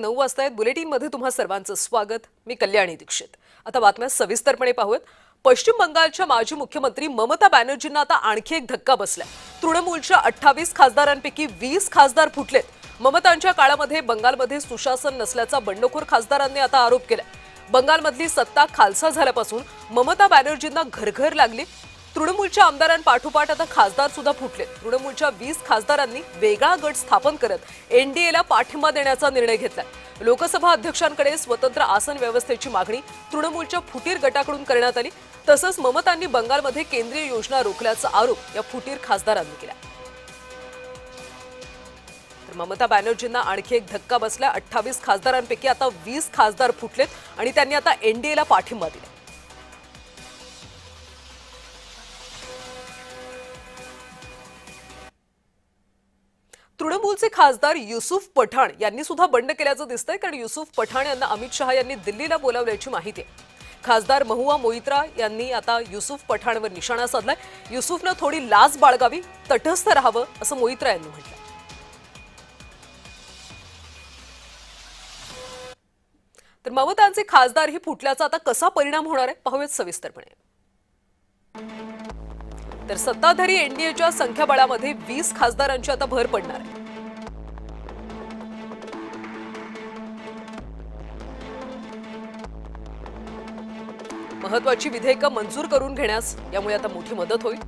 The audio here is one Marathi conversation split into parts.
9 वाजता बुलेटिनमध्ये तुम्हा सर्वांचं स्वागत। मी कल्याणी दीक्षित। आता बातम्या सविस्तरपणे पाहूयात। पश्चिम बंगालच्या माजी मुख्यमंत्री ममता बॅनर्जींना आता आणखी एक धक्का बसलाय। तृणमूलच्या 28 खासदारांपैकी 20 खासदार फुटलेत। ममतांच्या काळामध्ये बंगालमध्ये सुशासन नसल्याचा बंडखोर खासदारांनी आता आरोप केलाय। बंगालमधली सत्ता खालसा झाल्यापासून ममता बॅनर्जींना घरघर लागली। तृणमूलच्या आमदारांपाठोपाठ आता खासदार सुद्धा फुटले। तृणमूलच्या 20 खासदारांनी वेगळा गट स्थापन करत एनडीएला पाठिंबा देण्याचा निर्णय घेतला। लोकसभा अध्यक्षांकडे स्वतंत्र आसन व्यवस्थेची मागणी तृणमूलच्या फुटीर गटाकडून करण्यात आली। तसंच ममतांनी बंगालमध्ये केंद्रीय योजना रोखल्याचा आरोप या फुटीर खासदारांनी केला। तर ममता बॅनर्जींना आणखी एक धक्का बसला। 28 खासदारांपैकी आता 20 खासदार फुटलेत आणि त्यांनी आता एनडीएला पाठिंबा दिला। तृणमूलचे खासदार युसुफ पठाण यांनी सुद्धा बंड केल्याचं दिसतंय, कारण युसुफ पठाण यांना अमित शहा यांनी दिल्लीला बोलावल्याची माहिती आहे। खासदार महुआ मोइत्रा यांनी आता युसुफ पठाणवर निशाणा साधलाय। युसुफनं थोडी लाज बाळगावी, तटस्थ राहावं असं मोइत्रा यांनी म्हटलं। तर ममतांचे खासदार ही फुटल्याचा आता कसा परिणाम होणार आहे पाहूयात सविस्तरपणे। तर सत्ताधारी एनडीएच्या संख्याबळामध्ये 20 खासदारांची आता भर पडणार आहे। महत्त्वाची विधेयकं मंजूर करून घेण्यास यामुळे आता मोठी मदत होईल।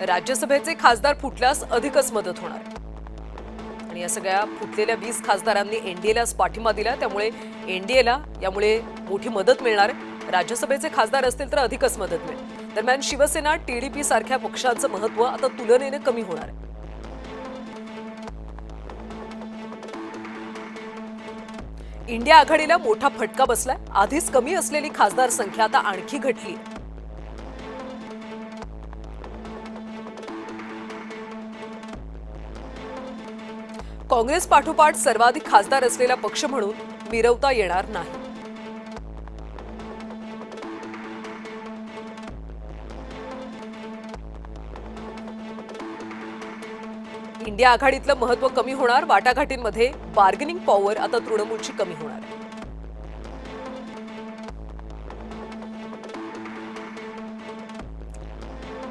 राज्यसभेचे खासदार फुटल्यास अधिकच मदत होणार आहे आणि या सगळ्या फुटलेल्या 20 खासदारांनी एनडीएलाच पाठिंबा दिला, त्यामुळे एनडीएला यामुळे मोठी मदत मिळणार आहे। राज्यसभेचे खासदार असतील तर अधिकच मदत मिळेल। दरम्यान शिवसेना टीडीपी सारख्या पक्षांचं महत्त्व आता तुलनेने कमी होणार आहे। इंडिया आघाडीला मोठा फटका बसलाय। आधीच कमी असलेली खासदार संख्या आता आणखी घटली। काँग्रेस पाठोपाठ सर्वाधिक खासदार असलेला पक्ष म्हणून मिरवता येणार नाही। इंडिया आघाडीतलं महत्त्व कमी होणार। वाटाघाटींमध्ये बार्गेनिंग पॉवर आता तृणमूलची कमी होणार।